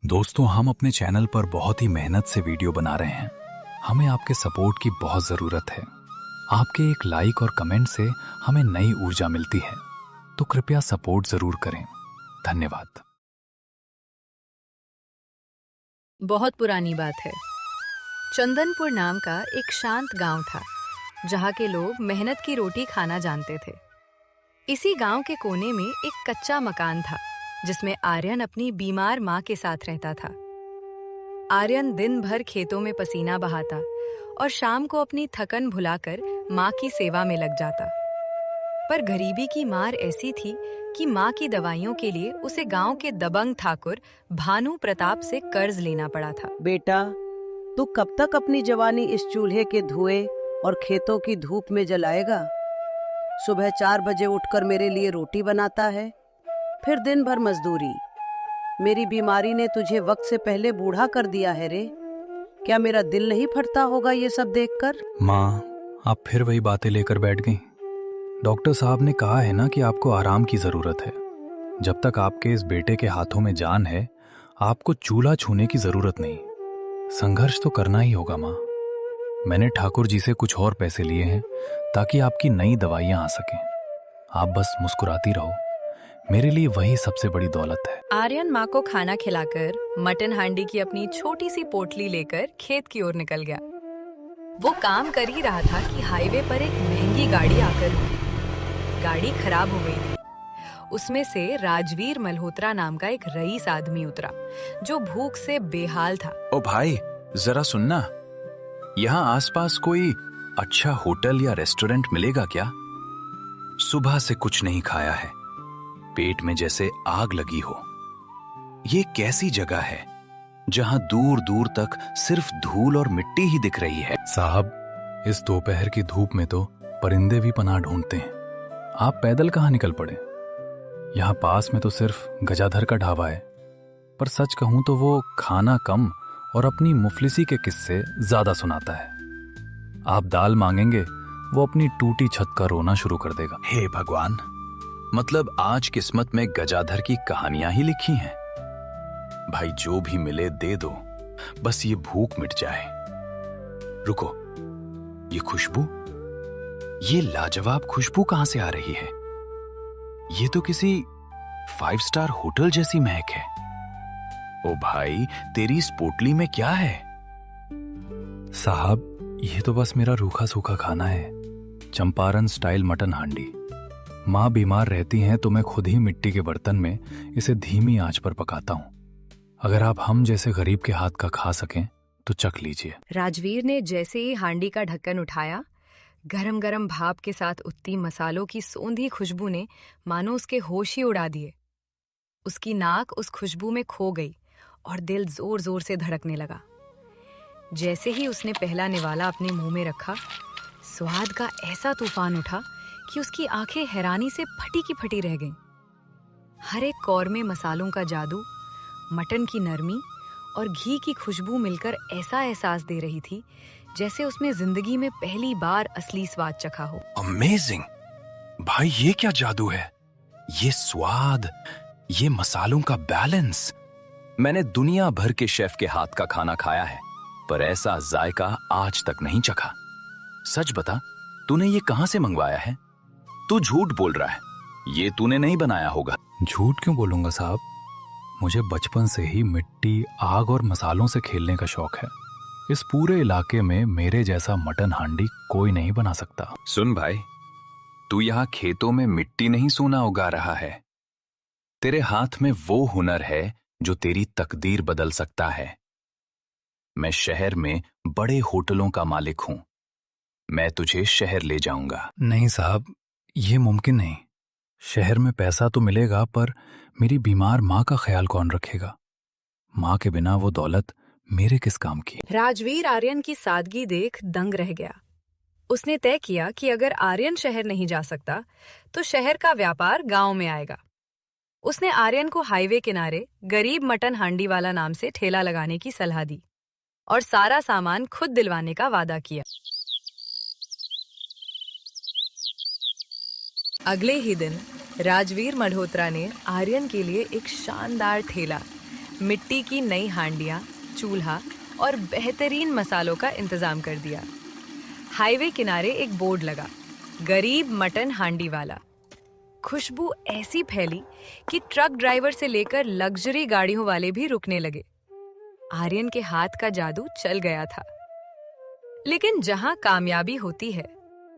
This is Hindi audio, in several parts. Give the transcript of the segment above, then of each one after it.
दोस्तों, हम अपने चैनल पर बहुत ही मेहनत से वीडियो बना रहे हैं। हमें आपके सपोर्ट की बहुत ज़रूरत है। आपके एक लाइक और कमेंट से हमें नई ऊर्जा मिलती है, तो कृपया सपोर्ट ज़रूर करें। धन्यवाद। बहुत पुरानी बात है। चंदनपुर नाम का एक शांत गांव था, जहां के लोग मेहनत की रोटी खाना जानते थे। इसी गांव के कोने में एक कच्चा मकान था, जिसमें आर्यन अपनी बीमार माँ के साथ रहता था। आर्यन दिन भर खेतों में पसीना बहाता और शाम को अपनी थकन भुलाकर माँ की सेवा में लग जाता। पर गरीबी की मार ऐसी थी कि माँ की दवाइयों के लिए उसे गांव के दबंग ठाकुर भानु प्रताप से कर्ज लेना पड़ा था। बेटा, तू कब तक अपनी जवानी इस चूल्हे के धुएं और खेतों की धूप में जलाएगा? सुबह 4 बजे उठकर मेरे लिए रोटी बनाता है, फिर दिन भर मजदूरी। मेरी बीमारी ने तुझे वक्त से पहले बूढ़ा कर दिया है रे। क्या मेरा दिल नहीं फटता होगा ये सब देखकर? माँ, आप फिर वही बातें लेकर बैठ गईं। डॉक्टर साहब ने कहा है ना कि आपको आराम की ज़रूरत है। जब तक आपके इस बेटे के हाथों में जान है, आपको चूल्हा छूने की ज़रूरत नहीं। संघर्ष तो करना ही होगा माँ। मैंने ठाकुर जी से कुछ और पैसे लिए हैं ताकि आपकी नई दवाइयाँ आ सकें। आप बस मुस्कुराती रहो, मेरे लिए वही सबसे बड़ी दौलत है। आर्यन माँ को खाना खिलाकर मटन हांडी की अपनी छोटी सी पोटली लेकर खेत की ओर निकल गया। वो काम कर ही रहा था कि हाईवे पर एक महंगी गाड़ी आकर रुकी। गाड़ी खराब हो गई थी। उसमें से राजवीर मल्होत्रा नाम का एक रईस आदमी उतरा, जो भूख से बेहाल था। ओ भाई, जरा सुनना, यहाँ आसपास कोई अच्छा होटल या रेस्टोरेंट मिलेगा क्या? सुबह से कुछ नहीं खाया है, पेट में जैसे आग लगी हो। ये कैसी जगह है जहां दूर दूर तक सिर्फ धूल और मिट्टी ही दिख रही है? साहब, इस दोपहर की धूप में तो परिंदे भी पनाह ढूंढते हैं। आप पैदल कहाँ निकल पड़े? यहाँ पास में तो सिर्फ गजाधर का ढाबा है, पर सच कहूं तो वो खाना कम और अपनी मुफलिसी के किस्से ज्यादा सुनाता है। आप दाल मांगेंगे, वो अपनी टूटी छत का रोना शुरू कर देगा। हे भगवान, मतलब आज किस्मत में गजाधर की कहानियां ही लिखी हैं। भाई, जो भी मिले दे दो, बस ये भूख मिट जाए। रुको, ये खुशबू, ये लाजवाब खुशबू कहां से आ रही है? ये तो किसी 5 स्टार होटल जैसी महक है। ओ भाई, तेरी इस पोटली में क्या है? साहब, ये तो बस मेरा रूखा सूखा खाना है, चंपारण स्टाइल मटन हांडी। माँ बीमार रहती हैं तो मैं खुद ही मिट्टी के बर्तन में इसे धीमी आंच पर पकाता हूँ। अगर आप हम जैसे गरीब के हाथ का खा सकें तो चख लीजिए। राजवीर ने जैसे ही हांडी का ढक्कन उठाया, गरम गरम भाप के साथ उठती मसालों की सोंधी खुशबू ने मानो उसके होश ही उड़ा दिए। उसकी नाक उस खुशबू में खो गई और दिल जोर जोर से धड़कने लगा। जैसे ही उसने पहला निवाला अपने मुंह में रखा, स्वाद का ऐसा तूफान उठा कि उसकी आंखें हैरानी से फटी की फटी रह गईं। हर एक कौर में मसालों का जादू, मटन की नरमी और घी की खुशबू मिलकर ऐसा एहसास दे रही थी जैसे उसने जिंदगी में पहली बार असली स्वाद चखा हो। अमेजिंग! भाई, ये क्या जादू है? ये स्वाद, ये मसालों का बैलेंस। मैंने दुनिया भर के शेफ के हाथ का खाना खाया है, पर ऐसा जायका आज तक नहीं चखा। सच बता, तूने ये कहां से मंगवाया है? तू झूठ बोल रहा है, ये तूने नहीं बनाया होगा। झूठ क्यों बोलूंगा साहब? मुझे बचपन से ही मिट्टी, आग और मसालों से खेलने का शौक है। इस पूरे इलाके में मेरे जैसा मटन हांडी कोई नहीं बना सकता। सुन भाई, तू यहाँ खेतों में मिट्टी नहीं सोना उगा रहा है। तेरे हाथ में वो हुनर है जो तेरी तकदीर बदल सकता है। मैं शहर में बड़े होटलों का मालिक हूं। मैं तुझे शहर ले जाऊंगा। नहीं साहब, ये मुमकिन नहीं। शहर में पैसा तो मिलेगा, पर मेरी बीमार माँ का ख्याल कौन रखेगा? माँ के बिना वो दौलत मेरे किस काम की? राजवीर आर्यन की सादगी देख दंग रह गया। उसने तय किया कि अगर आर्यन शहर नहीं जा सकता, तो शहर का व्यापार गांव में आएगा। उसने आर्यन को हाईवे किनारे गरीब मटन हांडी वाला नाम से ठेला लगाने की सलाह दी और सारा सामान खुद दिलवाने का वादा किया। अगले ही दिन राजवीर मल्होत्रा ने आर्यन के लिए एक शानदार ठेला मिट्टी की नई हांडियां, चूल्हा और बेहतरीन मसालों का इंतजाम कर दिया। हाईवे किनारे एक बोर्ड लगा, गरीब मटन हांडी वाला। खुशबू ऐसी फैली कि ट्रक ड्राइवर से लेकर लग्जरी गाड़ियों वाले भी रुकने लगे। आर्यन के हाथ का जादू चल गया था। लेकिन जहां कामयाबी होती है,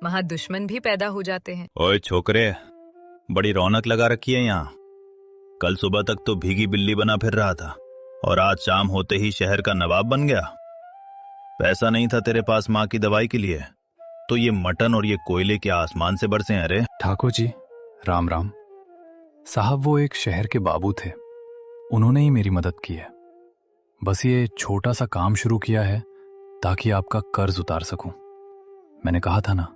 वहां दुश्मन भी पैदा हो जाते हैं। ओए छोकरे, बड़ी रौनक लगा रखी है यहाँ। कल सुबह तक तो भीगी बिल्ली बना फिर रहा था और आज शाम होते ही शहर का नवाब बन गया। पैसा नहीं था तेरे पास माँ की दवाई के लिए, तो ये मटन और ये कोयले के आसमान से बरसे हैं रे। ठाकुर जी, राम राम। साहब, वो एक शहर के बाबू थे, उन्होंने ही मेरी मदद की है। बस ये छोटा सा काम शुरू किया है ताकि आपका कर्ज उतार सकूं। मैंने कहा था ना,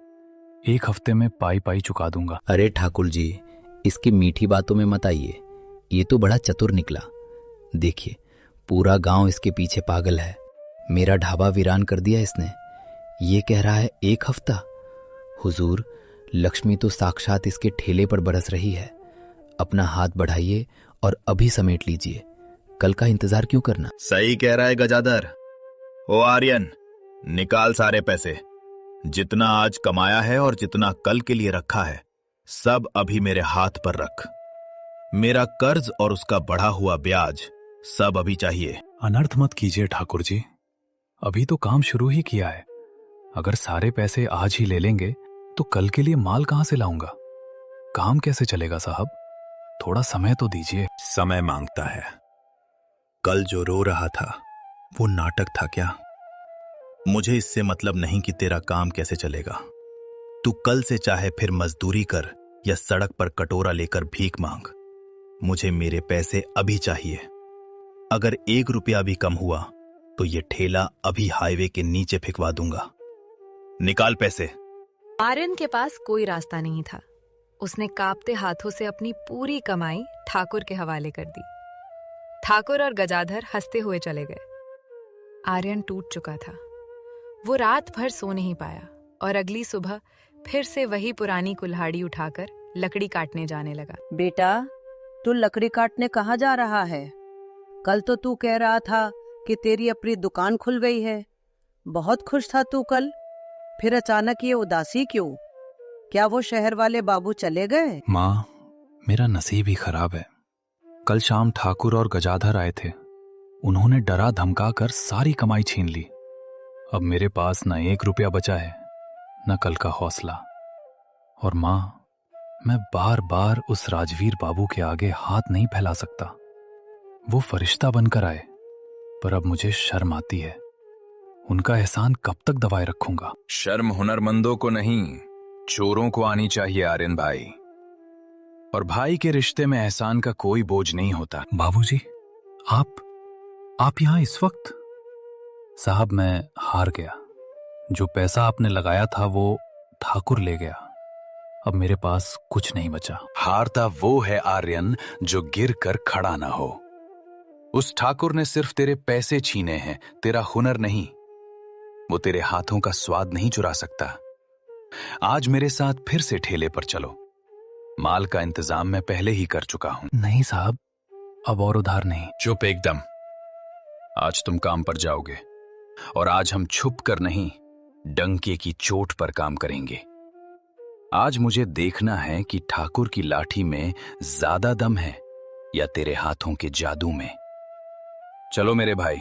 1 हफ्ते में पाई पाई चुका दूंगा। अरे ठाकुर जी, इसकी मीठी बातों में मत आइए, ये तो बड़ा चतुर निकला। देखिए, पूरा गांव इसके पीछे पागल है। मेरा ढाबा वीरान कर दिया इसने। ये कह रहा है 1 हफ्ता। हुजूर, लक्ष्मी तो साक्षात इसके ठेले पर बरस रही है। अपना हाथ बढ़ाइए और अभी समेट लीजिए, कल का इंतजार क्यों करना। सही कह रहा है गजाधर। ओ आर्यन, निकाल सारे पैसे। जितना आज कमाया है और जितना कल के लिए रखा है, सब अभी मेरे हाथ पर रख। मेरा कर्ज और उसका बढ़ा हुआ ब्याज सब अभी चाहिए। अनर्थ मत कीजिए ठाकुर जी, अभी तो काम शुरू ही किया है। अगर सारे पैसे आज ही ले लेंगे तो कल के लिए माल कहां से लाऊंगा? काम कैसे चलेगा साहब? थोड़ा समय तो दीजिए। समय मांगता है। कल जो रो रहा था वो नाटक था क्या? मुझे इससे मतलब नहीं कि तेरा काम कैसे चलेगा। तू कल से चाहे फिर मजदूरी कर या सड़क पर कटोरा लेकर भीख मांग, मुझे मेरे पैसे अभी चाहिए। अगर 1 रुपया भी कम हुआ तो ये ठेला अभी हाईवे के नीचे फेंकवा दूंगा। निकाल पैसे। आर्यन के पास कोई रास्ता नहीं था। उसने कांपते हाथों से अपनी पूरी कमाई ठाकुर के हवाले कर दी। ठाकुर और गजाधर हंसते हुए चले गए। आर्यन टूट चुका था। वो रात भर सो नहीं पाया और अगली सुबह फिर से वही पुरानी कुल्हाड़ी उठाकर लकड़ी काटने जाने लगा। बेटा, तू लकड़ी काटने कहाँ जा रहा है? कल तो तू कह रहा था कि तेरी अपनी दुकान खुल गई है। बहुत खुश था तू कल, फिर अचानक ये उदासी क्यों? क्या वो शहर वाले बाबू चले गए? माँ, मेरा नसीब ही खराब है। कल शाम ठाकुर और गजाधर आए थे। उन्होंने डरा धमका कर सारी कमाई छीन ली। अब मेरे पास न 1 रुपया बचा है, न कल का हौसला। और माँ, मैं बार बार उस राजवीर बाबू के आगे हाथ नहीं फैला सकता। वो फरिश्ता बनकर आए, पर अब मुझे शर्म आती है। उनका एहसान कब तक दबाए रखूंगा? शर्म हुनरमंदों को नहीं, चोरों को आनी चाहिए आर्यन भाई। और भाई के रिश्ते में एहसान का कोई बोझ नहीं होता। बाबूजी, आप यहां इस वक्त? साहब, मैं हार गया। जो पैसा आपने लगाया था वो ठाकुर ले गया। अब मेरे पास कुछ नहीं बचा। हारता वो है आर्यन जो गिर कर खड़ा ना हो। उस ठाकुर ने सिर्फ तेरे पैसे छीने हैं, तेरा हुनर नहीं। वो तेरे हाथों का स्वाद नहीं चुरा सकता। आज मेरे साथ फिर से ठेले पर चलो। माल का इंतजाम मैं पहले ही कर चुका हूं। नहीं साहब, अब और उधार नहीं। चुप एकदम। आज तुम काम पर जाओगे और आज हम छुप कर नहीं, डंके की चोट पर काम करेंगे। आज मुझे देखना है कि ठाकुर की लाठी में ज्यादा दम है या तेरे हाथों के जादू में। चलो मेरे भाई,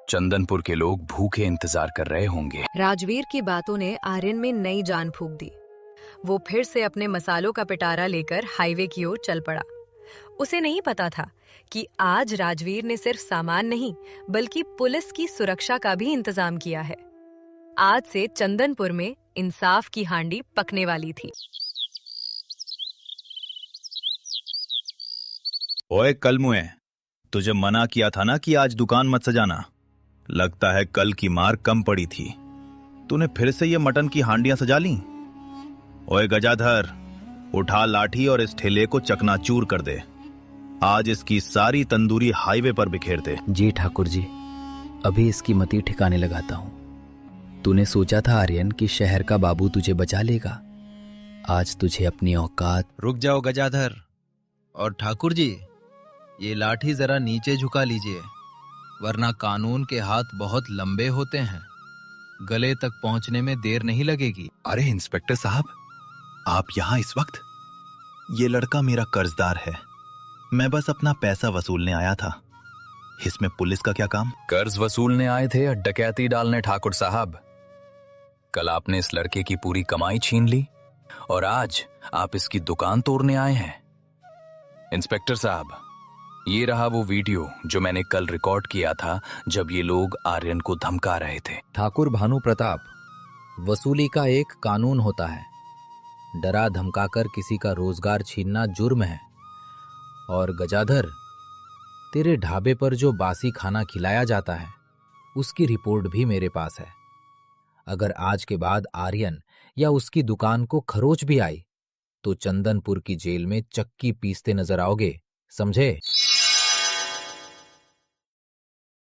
चंदनपुर के लोग भूखे इंतजार कर रहे होंगे। राजवीर की बातों ने आर्यन में नई जान फूंक दी। वो फिर से अपने मसालों का पिटारा लेकर हाईवे की ओर चल पड़ा। उसे नहीं पता था कि आज राजवीर ने सिर्फ सामान नहीं, बल्कि पुलिस की सुरक्षा का भी इंतजाम किया है। आज से चंदनपुर में इंसाफ की हांडी पकने वाली थी। ओए कल मुए, तुझे मना किया था ना कि आज दुकान मत सजाना। लगता है कल की मार कम पड़ी थी। तूने फिर से ये मटन की हांडियां सजा ली। ओए गजाधर, उठा लाठी और इस ठेले को चकनाचूर कर दे। आज इसकी सारी तंदूरी हाईवे पर बिखेर दे। जी ठाकुर जी, अभी इसकी मति ठिकाने लगाता हूँ। तूने सोचा था आर्यन कि शहर का बाबू तुझे बचा लेगा। आज तुझे अपनी औकात। रुक जाओ गजाधर और ठाकुर जी, ये लाठी जरा नीचे झुका लीजिए, वरना कानून के हाथ बहुत लंबे होते हैं। गले तक पहुंचने में देर नहीं लगेगी। अरे इंस्पेक्टर साहब, आप यहाँ इस वक्त? ये लड़का मेरा कर्जदार है, मैं बस अपना पैसा वसूलने आया था। इसमें पुलिस का क्या काम? कर्ज वसूलने आए थे या डकैती डालने ठाकुर साहब? कल आपने इस लड़के की पूरी कमाई छीन ली और आज आप इसकी दुकान तोड़ने आए हैं। इंस्पेक्टर साहब, ये रहा वो वीडियो जो मैंने कल रिकॉर्ड किया था जब ये लोग आर्यन को धमका रहे थे। ठाकुर भानु प्रताप, वसूली का एक कानून होता है। डरा धमकाकर किसी का रोजगार छीनना जुर्म है। और गजाधर, तेरे ढाबे पर जो बासी खाना खिलाया जाता है उसकी रिपोर्ट भी मेरे पास है। अगर आज के बाद आर्यन या उसकी दुकान को खरोच भी आई तो चंदनपुर की जेल में चक्की पीसते नजर आओगे, समझे?